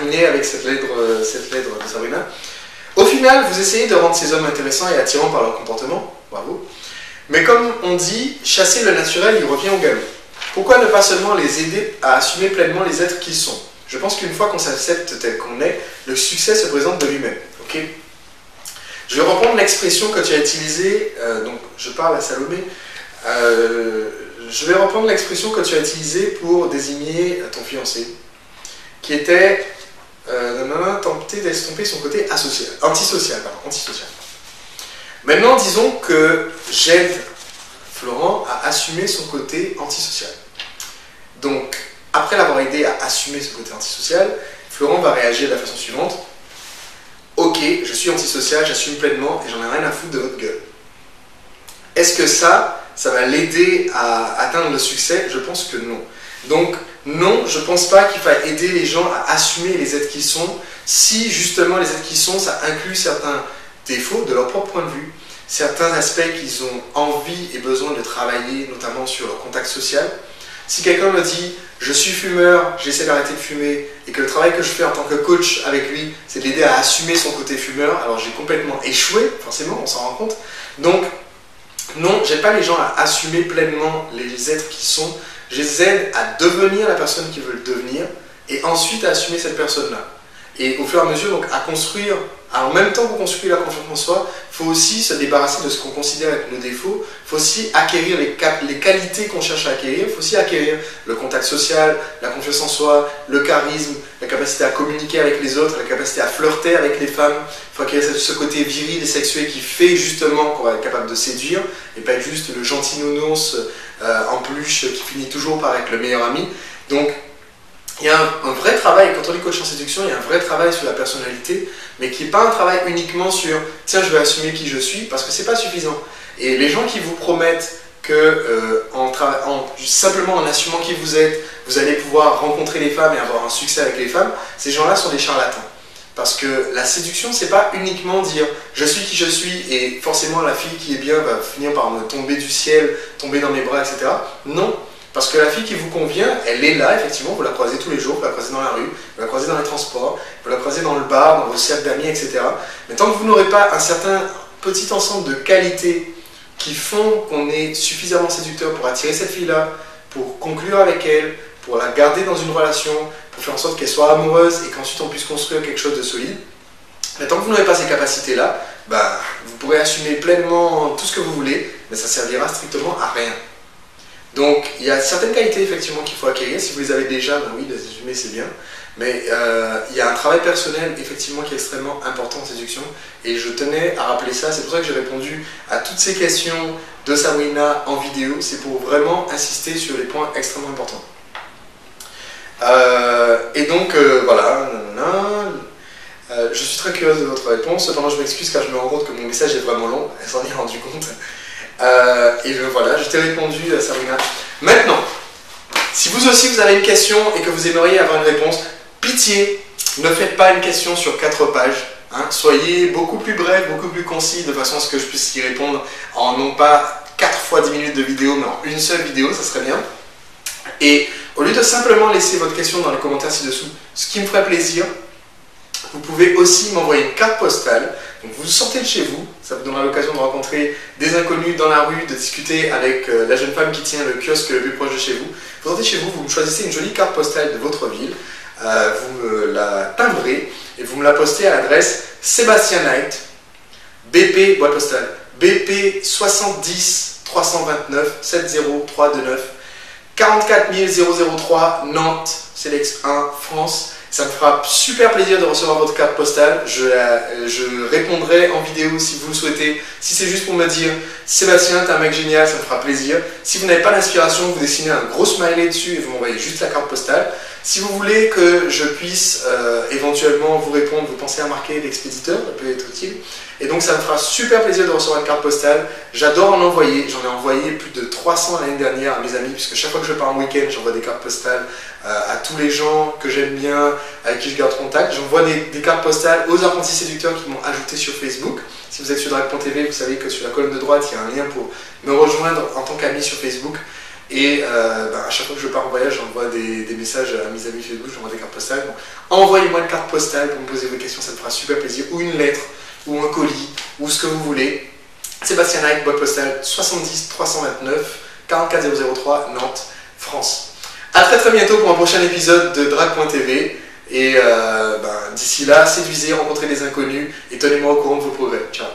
terminer avec cette lettre de Sabrina. Au final, vous essayez de rendre ces hommes intéressants et attirants par leur comportement, bravo. Mais comme on dit, chasser le naturel, il revient au galop. Pourquoi ne pas seulement les aider à assumer pleinement les êtres qu'ils sont? Je pense qu'une fois qu'on s'accepte tel qu'on est, le succès se présente de lui-même. Ok? Je vais reprendre l'expression que tu as utilisée, donc je parle à Salomé, je vais reprendre l'expression que tu as utilisée pour désigner ton fiancé, qui était tenter d'estomper son côté antisocial. Maintenant, disons que j'aide Florent à assumer son côté antisocial. Donc, après l'avoir aidé à assumer ce côté antisocial, Florent va réagir de la façon suivante. Ok, je suis antisocial, j'assume pleinement et j'en ai rien à foutre de votre gueule. Est-ce que ça va l'aider à atteindre le succès? Je pense que non. Donc, non, je ne pense pas qu'il faille aider les gens à assumer les êtres qu'ils sont, si justement les êtres qu'ils sont, ça inclut certains défauts de leur propre point de vue, certains aspects qu'ils ont envie et besoin de travailler, notamment sur leur contact social. Si quelqu'un me dit « je suis fumeur, j'essaie d'arrêter de fumer » et que le travail que je fais en tant que coach avec lui, c'est de l'aider à assumer son côté fumeur, alors j'ai complètement échoué, forcément, on s'en rend compte. Donc, non, j'aide pas les gens à assumer pleinement les êtres qui sont, je les aide à devenir la personne qu'ils veulent devenir et ensuite à assumer cette personne-là. Et au fur et à mesure, donc, à construire, en même temps qu'on construit la confiance en soi, il faut aussi se débarrasser de ce qu'on considère être nos défauts, il faut aussi acquérir les qualités qu'on cherche à acquérir, il faut aussi acquérir le contact social, la confiance en soi, le charisme, la capacité à communiquer avec les autres, la capacité à flirter avec les femmes, il faut acquérir ce côté viril et sexuel qui fait justement qu'on va être capable de séduire, et pas être juste le gentil nounours en peluche qui finit toujours par être le meilleur ami. Donc, il y a un vrai travail, quand on est coach en séduction, il y a un vrai travail sur la personnalité, mais qui n'est pas un travail uniquement sur « tiens, je vais assumer qui je suis », parce que c'est pas suffisant. Et les gens qui vous promettent que simplement en assumant qui vous êtes, vous allez pouvoir rencontrer les femmes et avoir un succès avec les femmes, ces gens-là sont des charlatans. Parce que la séduction, c'est pas uniquement dire « je suis qui je suis » et forcément la fille qui est bien va finir par me tomber du ciel, tomber dans mes bras, etc. Non. Parce que la fille qui vous convient, elle est là, effectivement, vous la croisez tous les jours, vous la croisez dans la rue, vous la croisez dans les transports, vous la croisez dans le bar, dans vos cercles d'amis, etc. Mais tant que vous n'aurez pas un certain petit ensemble de qualités qui font qu'on est suffisamment séducteur pour attirer cette fille-là, pour conclure avec elle, pour la garder dans une relation, pour faire en sorte qu'elle soit amoureuse et qu'ensuite on puisse construire quelque chose de solide, mais tant que vous n'aurez pas ces capacités-là, vous pourrez assumer pleinement tout ce que vous voulez, mais ça servira strictement à rien. Donc, il y a certaines qualités effectivement qu'il faut acquérir. Si vous les avez déjà, ben oui, les assumer c'est bien. Mais il y a un travail personnel effectivement qui est extrêmement important en séduction. Et je tenais à rappeler ça. C'est pour ça que j'ai répondu à toutes ces questions de Sabrina en vidéo. C'est pour vraiment insister sur les points extrêmement importants. Et donc, voilà. Je suis très curieuse de votre réponse. Cependant, je m'excuse car je me rends compte que mon message est vraiment long. Elle s'en est rendue compte. Et voilà, je t'ai répondu, Sabrina. Maintenant, si vous aussi vous avez une question et que vous aimeriez avoir une réponse, pitié, ne faites pas une question sur 4 pages. Hein. Soyez beaucoup plus bref, beaucoup plus concis, de façon à ce que je puisse y répondre en non pas 4 fois 10 minutes de vidéo, mais en une seule vidéo, ça serait bien. Et au lieu de simplement laisser votre question dans les commentaires ci-dessous, ce qui me ferait plaisir, vous pouvez aussi m'envoyer une carte postale. Donc vous sortez de chez vous, ça vous donnera l'occasion de rencontrer des inconnus dans la rue, de discuter avec la jeune femme qui tient le kiosque le plus proche de chez vous. Vous sortez de chez vous, vous me choisissez une jolie carte postale de votre ville, vous me la timbrez et vous me la postez à l'adresse Sébastien Knight, BP, boîte postale, BP 70 329 70329, 44 003 Nantes, Sélex 1, France. Ça me fera super plaisir de recevoir votre carte postale. Je répondrai en vidéo si vous le souhaitez. Si c'est juste pour me dire « Sébastien, t'es un mec génial », ça me fera plaisir. Si vous n'avez pas d'inspiration, vous dessinez un gros smiley dessus et vous m'envoyez juste la carte postale. Si vous voulez que je puisse éventuellement vous répondre, vous pensez à marquer l'expéditeur, ça peut être utile. Et donc ça me fera super plaisir de recevoir une carte postale. J'adore en envoyer, j'en ai envoyé plus de 300 l'année dernière à mes amis, puisque chaque fois que je pars en week-end, j'envoie des cartes postales à tous les gens que j'aime bien, avec qui je garde contact. J'envoie des cartes postales aux apprentis séducteurs qui m'ont ajouté sur Facebook. Si vous êtes sur Drag.tv, vous savez que sur la colonne de droite, il y a un lien pour me rejoindre en tant qu'ami sur Facebook. Et à chaque fois que je pars en voyage, j'envoie des messages à mes amis Facebook, j'envoie des cartes postales. Donc, envoyez-moi une carte postale pour me poser vos questions, ça me fera super plaisir. Ou une lettre, ou un colis, ou ce que vous voulez. Sébastien Naik, boîte postale 70 329 44003 Nantes, France. A très bientôt pour un prochain épisode de Drag.tv. Et d'ici là, séduisez, rencontrez des inconnus et tenez-moi au courant de vos progrès. Ciao.